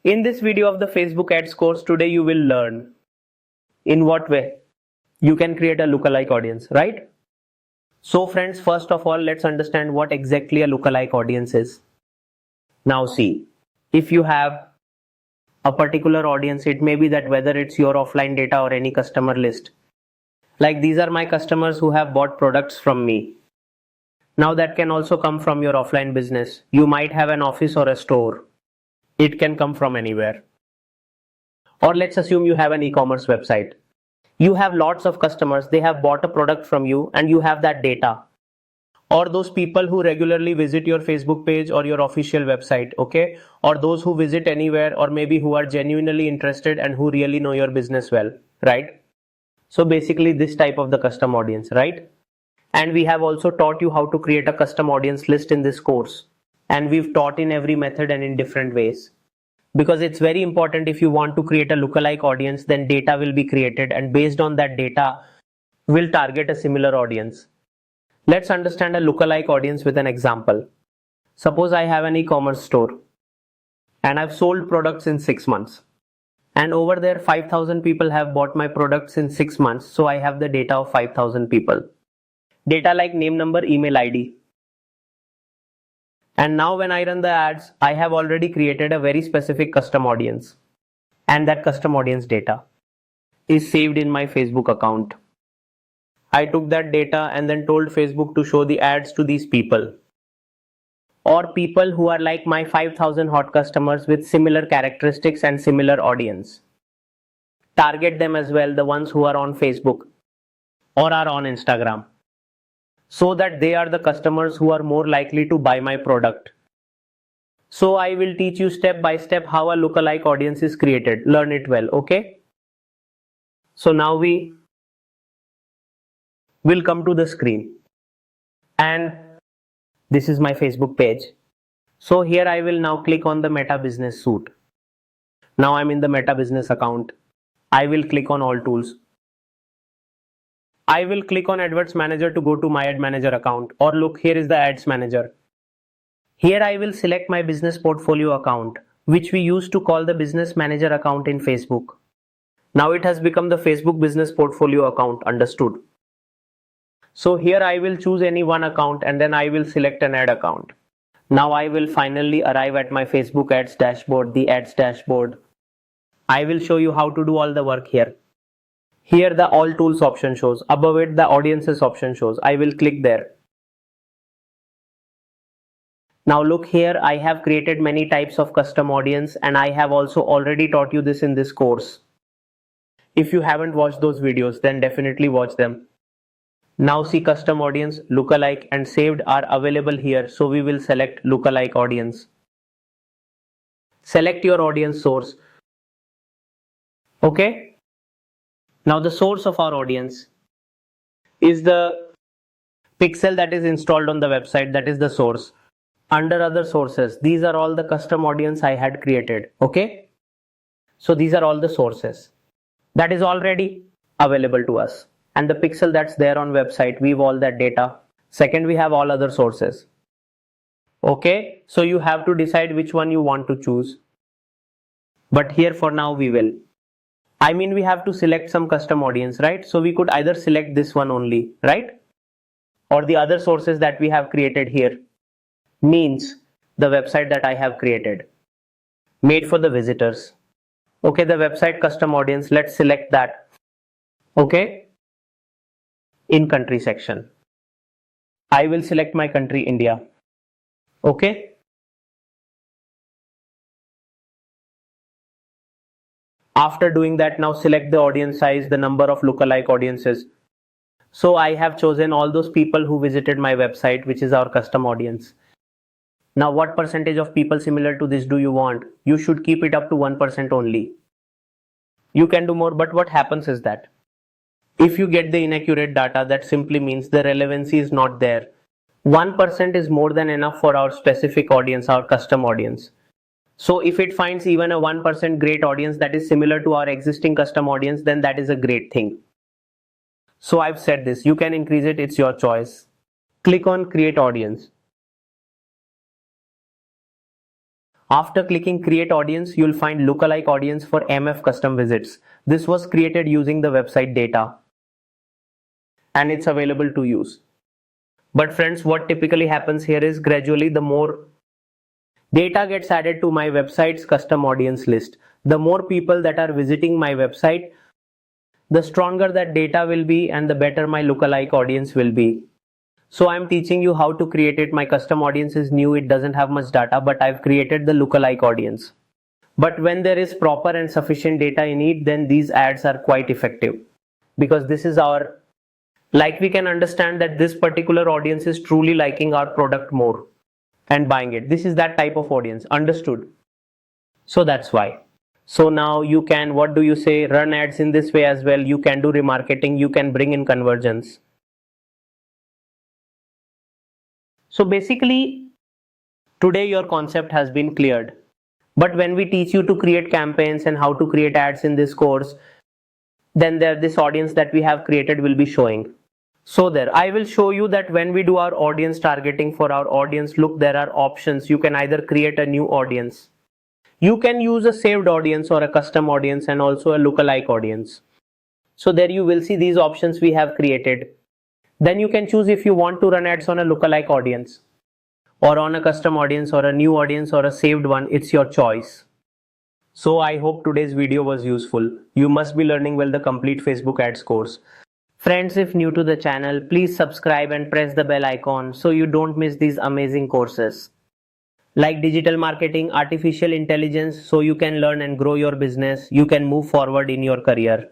In this video of the Facebook ads course, today you will learn in what way you can create a lookalike audience, right? So friends, first of all, let's understand what exactly a lookalike audience is. Now see, if you have a particular audience, it may be that whether it's your offline data or any customer list. Like these are my customers who have bought products from me. Now that can also come from your offline business. You might have an office or a store. It can come from anywhere. Or let's assume you have an e-commerce website. You have lots of customers, they have bought a product from you and you have that data. Or those people who regularly visit your Facebook page or your official website, okay? Or those who visit anywhere, or maybe who are genuinely interested and who really know your business well, right? So basically this type of the custom audience, right? And we have also taught you how to create a custom audience list in this course. And we've taught in every method and in different ways. Because it's very important, if you want to create a lookalike audience, then data will be created and based on that data, we'll target a similar audience. Let's understand a lookalike audience with an example. Suppose I have an e-commerce store and I've sold products in 6 months. And over there 5,000 people have bought my products in 6 months. So I have the data of 5,000 people. Data like name, number, email ID. And now when I run the ads, I have already created a very specific custom audience. And that custom audience data is saved in my Facebook account. I took that data and then told Facebook to show the ads to these people. Or people who are like my 5,000 hot customers with similar characteristics and similar audience. Target them as well, the ones who are on Facebook or are on Instagram, so that they are the customers who are more likely to buy my product. So I will teach you step by step how a lookalike audience is created. Learn it well, okay? So now we will come to the screen. And this is my Facebook page. So here I will now click on the Meta Business Suite. Now I'm in the Meta Business account. I will click on All Tools. I will click on Adverts Manager to go to my Ad Manager account, or look, here is the Ads Manager. Here I will select my Business Portfolio account, which we used to call the Business Manager account in Facebook. Now it has become the Facebook Business Portfolio account, understood? So here I will choose any one account and then I will select an ad account. Now I will finally arrive at my Facebook ads dashboard, the ads dashboard. I will show you how to do all the work here. Here the All Tools option shows. Above it the Audiences option shows. I will click there. Now look here, I have created many types of custom audience and I have also already taught you this in this course. If you haven't watched those videos, then definitely watch them. Now see, custom audience, lookalike and saved are available here. So we will select lookalike audience. Select your audience source. Okay. Now the source of our audience is the pixel that is installed on the website, that is the source. Under other sources, these are all the custom audience I had created, okay? So these are all the sources that is already available to us. And the pixel that's there on website, we have all that data. Second, we have all other sources. Okay, so you have to decide which one you want to choose. But here for now we will. I mean, we have to select some custom audience, right? So we could either select this one only, right? Or the other sources that we have created here. Means the website that I have created. Made for the visitors. Okay, the website custom audience, let's select that. Okay. In country section. I will select my country, India. Okay. After doing that, now select the audience size, the number of lookalike audiences. So I have chosen all those people who visited my website, which is our custom audience. Now what percentage of people similar to this do you want? You should keep it up to 1% only. You can do more, but what happens is that if you get the inaccurate data, that simply means the relevancy is not there. 1% is more than enough for our specific audience, our custom audience. So if it finds even a 1% great audience that is similar to our existing custom audience, then that is a great thing. So I've said this, you can increase it, it's your choice. Click on Create Audience. After clicking create audience, you'll find lookalike audience for MF custom visits. This was created using the website data and it's available to use. But friends, what typically happens here is gradually the more data gets added to my website's custom audience list, the more people that are visiting my website, the stronger that data will be and the better my lookalike audience will be. So I'm teaching you how to create it. My custom audience is new, it doesn't have much data, but I've created the lookalike audience. But when there is proper and sufficient data in it, then these ads are quite effective, because this is our, like, we can understand that this particular audience is truly liking our product more and buying it. This is that type of audience, understood? So that's why. So now you can, what do you say, run ads in this way as well. You can do remarketing, you can bring in conversions. So basically, today your concept has been cleared. But when we teach you to create campaigns and how to create ads in this course, then this audience that we have created will be showing. So there, I will show you that when we do our audience targeting for our audience, look, there are options. You can either create a new audience. You can use a saved audience or a custom audience and also a lookalike audience. So there you will see these options we have created. Then you can choose if you want to run ads on a lookalike audience or on a custom audience or a new audience or a saved one. It's your choice. So I hope today's video was useful. You must be learning well the complete Facebook ads course. Friends, if new to the channel, please subscribe and press the bell icon so you don't miss these amazing courses like digital marketing, artificial intelligence, so you can learn and grow your business. You can move forward in your career.